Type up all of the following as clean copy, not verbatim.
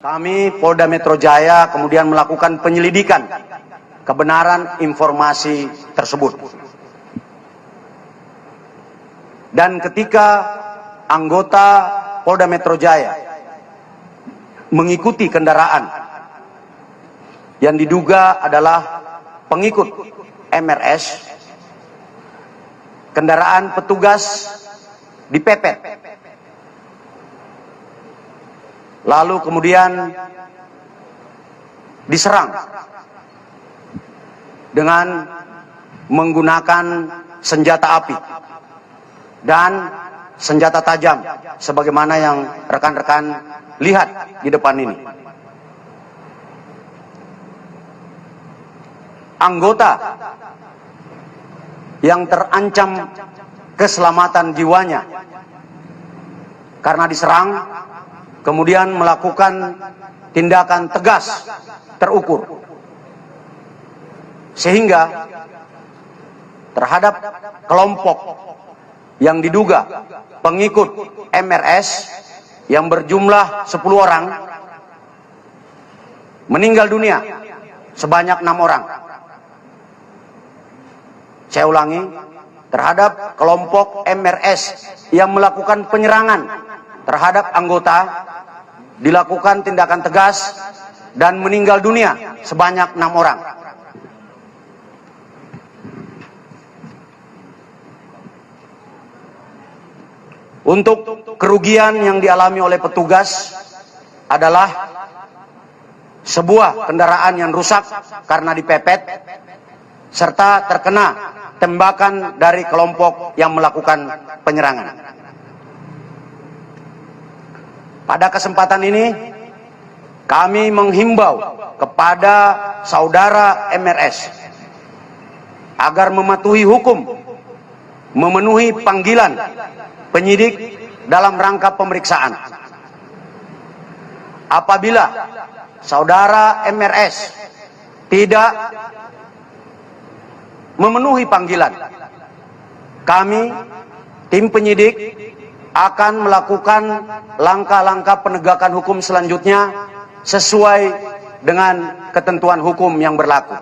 Kami Polda Metro Jaya kemudian melakukan penyelidikan kebenaran informasi tersebut. Dan ketika anggota Polda Metro Jaya mengikuti kendaraan yang diduga adalah pengikut MRS, kendaraan petugas dipepet. Lalu kemudian diserang dengan menggunakan senjata api dan senjata tajam sebagaimana yang rekan-rekan lihat di depan ini. Anggota yang terancam keselamatan jiwanya karena diserang kemudian melakukan tindakan tegas terukur, sehingga terhadap kelompok yang diduga pengikut MRS yang berjumlah 10 orang meninggal dunia sebanyak 6 orang. Saya ulangi, terhadap kelompok MRS yang melakukan penyerangan terhadap anggota dilakukan tindakan tegas dan meninggal dunia sebanyak 6 orang. Untuk kerugian yang dialami oleh petugas adalah sebuah kendaraan yang rusak karena dipepet serta terkena tembakan dari kelompok yang melakukan penyerangan. Pada kesempatan ini, kami menghimbau kepada saudara MRS agar mematuhi hukum, memenuhi panggilan penyidik dalam rangka pemeriksaan. Apabila saudara MRS tidak memenuhi panggilan, kami, tim penyidik, akan melakukan langkah-langkah penegakan hukum selanjutnya sesuai dengan ketentuan hukum yang berlaku.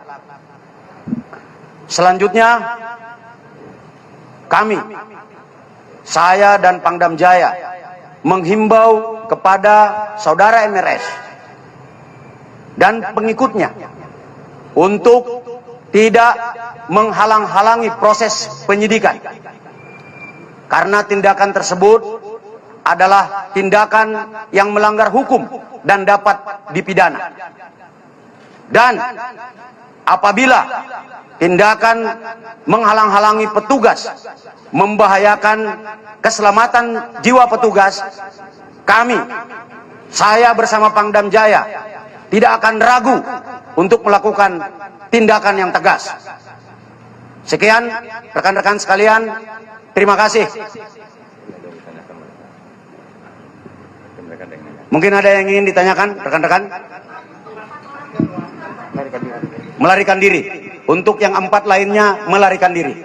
Selanjutnya, kami, saya dan Pangdam Jaya menghimbau kepada saudara MRS dan pengikutnya untuk tidak menghalang-halangi proses penyidikan, karena tindakan tersebut adalah tindakan yang melanggar hukum dan dapat dipidana. Dan apabila tindakan menghalang-halangi petugas membahayakan keselamatan jiwa petugas, kami, saya bersama Pangdam Jaya, tidak akan ragu untuk melakukan tindakan yang tegas. Sekian rekan-rekan sekalian, terima kasih. Mungkin ada yang ingin ditanyakan rekan-rekan? Melarikan diri. Untuk yang 4 lainnya melarikan diri.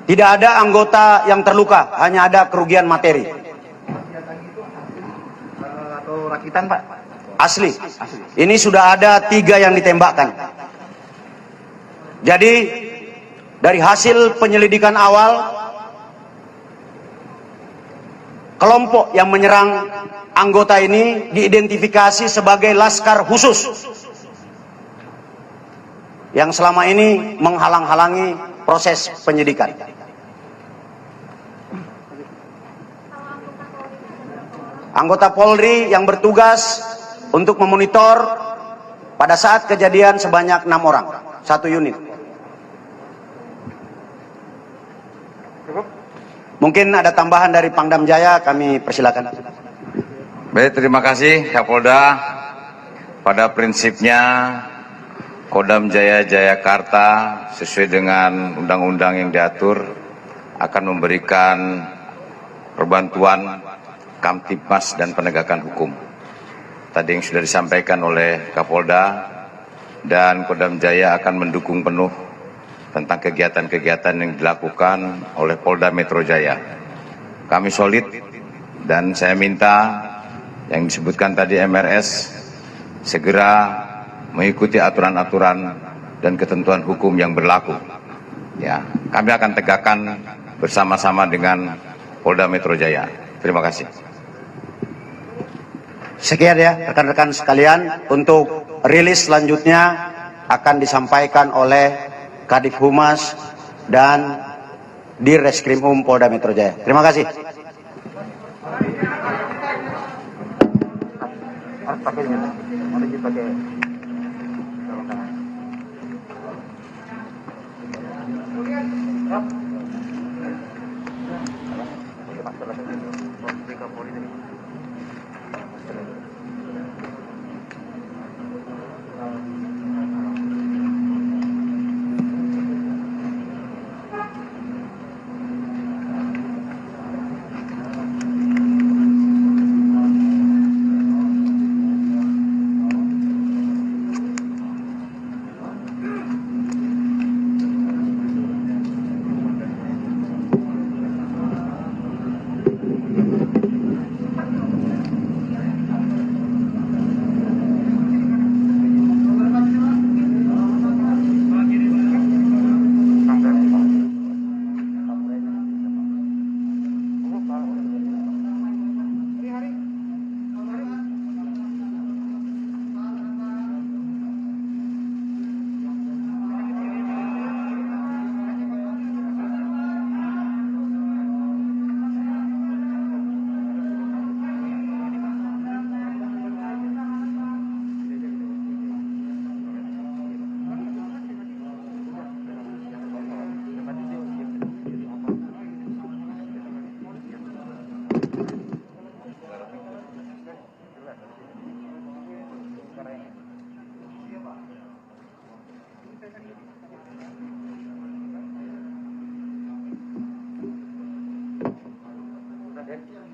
Tidak ada anggota yang terluka, hanya ada kerugian materi. Atau rakitan, Pak? Asli. Ini sudah ada 3 yang ditembakkan. Jadi dari hasil penyelidikan awal, kelompok yang menyerang anggota ini diidentifikasi sebagai Laskar Khusus yang selama ini menghalang-halangi proses penyidikan. Anggota Polri yang bertugas untuk memonitor pada saat kejadian sebanyak 6 orang, 1 unit. Mungkin ada tambahan dari Pangdam Jaya, kami persilakan. Baik, terima kasih Kapolda. Pada prinsipnya Kodam Jaya Jayakarta sesuai dengan undang-undang yang diatur akan memberikan perbantuan Kamtibmas dan penegakan hukum. Tadi yang sudah disampaikan oleh Kapolda, dan Kodam Jaya akan mendukung penuh tentang kegiatan-kegiatan yang dilakukan oleh Polda Metro Jaya. Kami solid Dan saya minta yang disebutkan tadi MRS segera mengikuti aturan-aturan dan ketentuan hukum yang berlaku. Ya, kami akan tegakkan bersama-sama dengan Polda Metro Jaya. Terima kasih. Sekian ya rekan-rekan sekalian, untuk rilis selanjutnya akan disampaikan oleh Kadif Humas dan Dirreskrim Polda Metro Jaya. Terima kasih.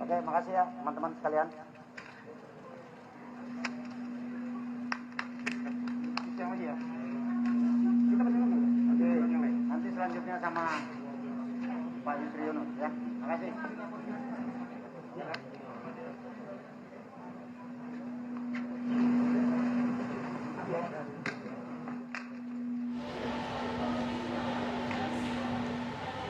Oke, makasih ya teman-teman sekalian. Nanti selanjutnya sama Pak Yusri Yunus ya. Makasih.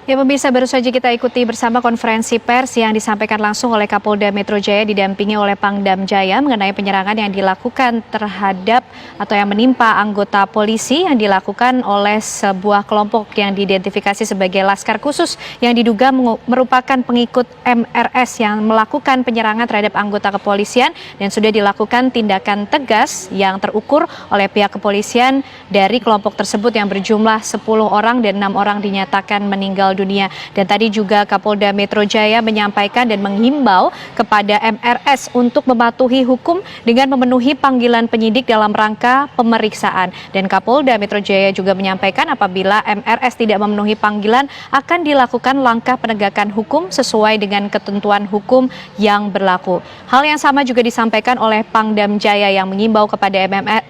Ya pemirsa, baru saja kita ikuti bersama konferensi pers yang disampaikan langsung oleh Kapolda Metro Jaya didampingi oleh Pangdam Jaya mengenai penyerangan yang dilakukan terhadap atau yang menimpa anggota polisi yang dilakukan oleh sebuah kelompok yang diidentifikasi sebagai Laskar Khusus yang diduga merupakan pengikut MRS yang melakukan penyerangan terhadap anggota kepolisian dan sudah dilakukan tindakan tegas yang terukur oleh pihak kepolisian dari kelompok tersebut yang berjumlah 10 orang dan 6 orang dinyatakan meninggal dunia. Dan tadi juga Kapolda Metro Jaya menyampaikan dan menghimbau kepada MRS untuk mematuhi hukum dengan memenuhi panggilan penyidik dalam rangka pemeriksaan. Dan Kapolda Metro Jaya juga menyampaikan apabila MRS tidak memenuhi panggilan akan dilakukan langkah penegakan hukum sesuai dengan ketentuan hukum yang berlaku. Hal yang sama juga disampaikan oleh Pangdam Jaya yang mengimbau kepada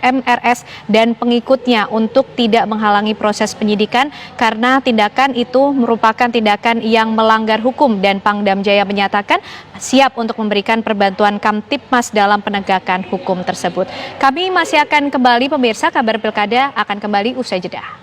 MRS dan pengikutnya untuk tidak menghalangi proses penyidikan karena tindakan itu merupakan tindakan yang melanggar hukum dan Pangdam Jaya menyatakan siap untuk memberikan perbantuan Kamtibmas dalam penegakan hukum tersebut. Kami masih akan kembali pemirsa, kabar pilkada akan kembali usai jeda.